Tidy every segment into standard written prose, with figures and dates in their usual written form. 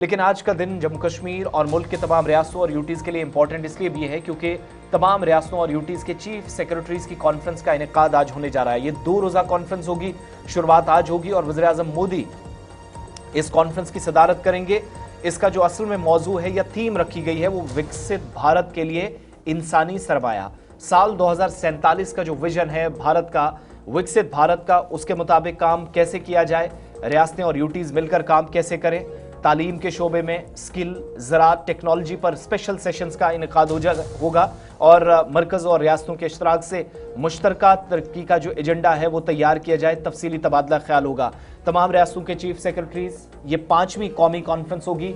लेकिन आज का दिन जम्मू कश्मीर और मुल्क के तमाम रियासतों और यूटीज़ के लिए इंपॉर्टेंट इसलिए भी है क्योंकि तमाम रियासतों और यूटीज़ के चीफ सेक्रेटरीज की कॉन्फ्रेंस का इनेकाद आज होने जा रहा है। ये 2 रोज़ा कॉन्फ्रेंस होगी, शुरुआत आज होगी और वज़ीर आज़म मोदी इस कॉन्फ्रेंस की सदारत करेंगे। इसका जो असल में मौजू है या थीम रखी गई है वो विकसित भारत के लिए इंसानी सरमाया। साल 2047 का जो विजन है भारत का, विकसित भारत का, उसके मुताबिक काम कैसे किया जाए, रियासतें और यूटीज़ मिलकर काम कैसे करें। तालीम के शोबे में स्किल, ज़राअत, टेक्नोलॉजी पर स्पेशल सेशंस का इनेकाद होगा और मरकज़ और रियासतों के इश्तराक से मुश्तरका तरक्की का जो एजेंडा है वो तैयार किया जाए, तफसीली तबादला ख्याल होगा। तमाम रियासतों के चीफ सेक्रेटरीज, ये 5वीं कौमी कॉन्फ्रेंस होगी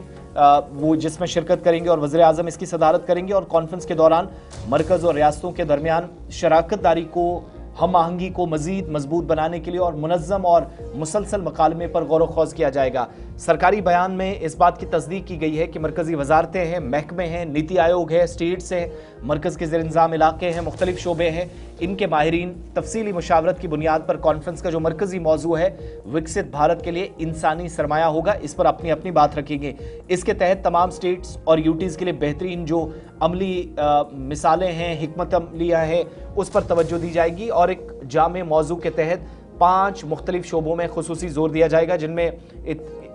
वो जिसमें शिरकत करेंगे और वज़ीर आज़म इसकी सदारत करेंगे और कॉन्फ्रेंस के दौरान मरकज़ और रियासतों के दरमियान शराकत दारी को, हम आहंगी को मजीद मजबूत बनाने के लिए और मुनज़्ज़म और मुसलसल मकालमे पर गौर व खौज किया जाएगा। सरकारी बयान में इस बात की तस्दीक की गई है कि मरकज़ी वजारतें हैं, महकमे हैं, नीति आयोग है, स्टेट्स हैं, मरकज़ के ज़ेर-इंतज़ाम इलाके हैं, मुख्तलिफ शोबे हैं, इनके माहिरीन तफसीली मुशावरत की बुनियाद पर कॉन्फ्रेंस का जो मरकज़ी मौजू है विकसित भारत के लिए इंसानी सरमाया होगा, इस पर अपनी अपनी बात रखेंगे। इसके तहत तमाम स्टेट्स और यूटीज़ के लिए बेहतरीन जो अमली मिसालें हैं, हिकमत अमलियाँ हैं, उस पर तवज्जो दी जाएगी और एक जामे मौजू के तहत 5 मुख्तलिफ शोबों में खुसूसी जोर दिया जाएगा, जिनमें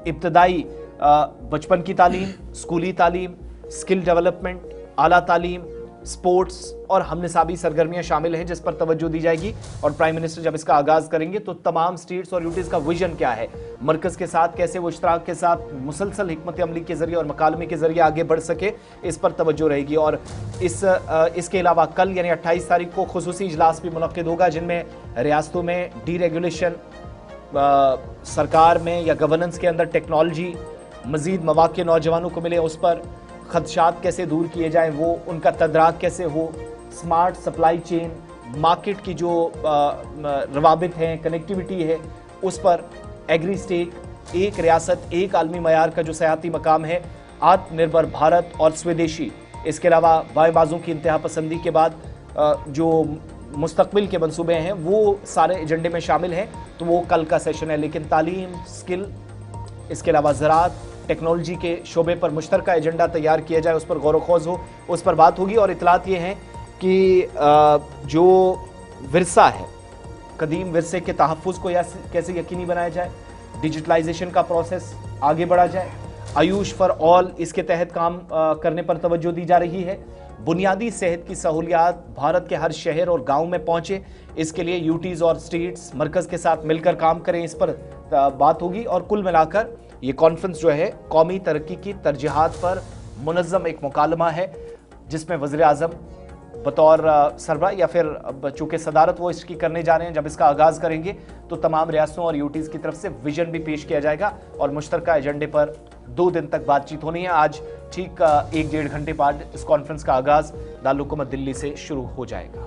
इब्तदाई बचपन की तालीम, स्कूली तालीम, स्किल डेवलपमेंट, आला तालीम, स्पोर्ट्स और हमनिसाबी सरगर्मियां शामिल हैं, जिस पर तवज्जो दी जाएगी। और प्राइम मिनिस्टर जब इसका आगाज करेंगे तो तमाम स्टेट्स और यूटीज़ का विजन क्या है, मरकज़ के साथ कैसे वो इश्तराक के साथ मुसलसल हिकमत अमली के जरिए और मकालमे के जरिए आगे बढ़ सके, इस पर तवज्जो रहेगी। और इसके अलावा कल यानी 28 तारीख को खुसूसी इजलास भी मुनक्किद होगा, जिनमें रियासतों में डीरेगुलेशन, सरकार में या गवर्नेंस के अंदर टेक्नोलॉजी, मजीद मौक़े नौजवानों को मिले, उस पर खदशात कैसे दूर किए जाएं, वो उनका तदराक कैसे हो, स्मार्ट सप्लाई चेन, मार्केट की जो रवाबित हैं, कनेक्टिविटी है, उस पर एग्री स्टेट, एक रियासत एक आलमी मयार का जो सयाती मकाम है, आत्मनिर्भर भारत और स्वदेशी। इसके अलावा बाएं बाजों की इंतहा पसंदी के बाद जो मुस्तकबिल के मंसूबे हैं वो सारे एजेंडे में शामिल हैं, तो वो कल का सेशन है। लेकिन तालीम, स्किल, इसके अलावा ज़राअत, टेक्नोलॉजी के शोबे पर मुश्तरका एजेंडा तैयार किया जाए, उस पर गौर व खौज हो, उस पर बात होगी। और इतलात ये हैं कि जो विरसा है, कदीम विरसे के तहफ़्फ़ुज़ को कैसे यकीनी बनाया जाए, डिजिटलाइजेशन का प्रोसेस आगे बढ़ा जाए, आयुष फॉर ऑल इसके तहत काम करने पर तवज्जो दी जा रही है, बुनियादी सेहत की सहूलियात भारत के हर शहर और गांव में पहुंचे, इसके लिए यूटीज़ और स्टेट्स मरकज़ के साथ मिलकर काम करें, इस पर बात होगी। और कुल मिलाकर ये कॉन्फ्रेंस जो है कौमी तरक्की की तरजीहात पर मुनज़्ज़म एक मुकालमा है, जिसमें वज़ीर आज़म बतौर सरबराह या फिर चूँकि सदारत वो इसकी करने जा रहे हैं, जब इसका आगाज़ करेंगे तो तमाम रियासतों और यूटीज़ की तरफ से विजन भी पेश किया जाएगा और मुश्तरका एजेंडे पर 2 दिन तक बातचीत होनी है। आज ठीक 1-1.5 घंटे बाद इस कॉन्फ्रेंस का आगाज़ दारुल हुकूमत दिल्ली से शुरू हो जाएगा।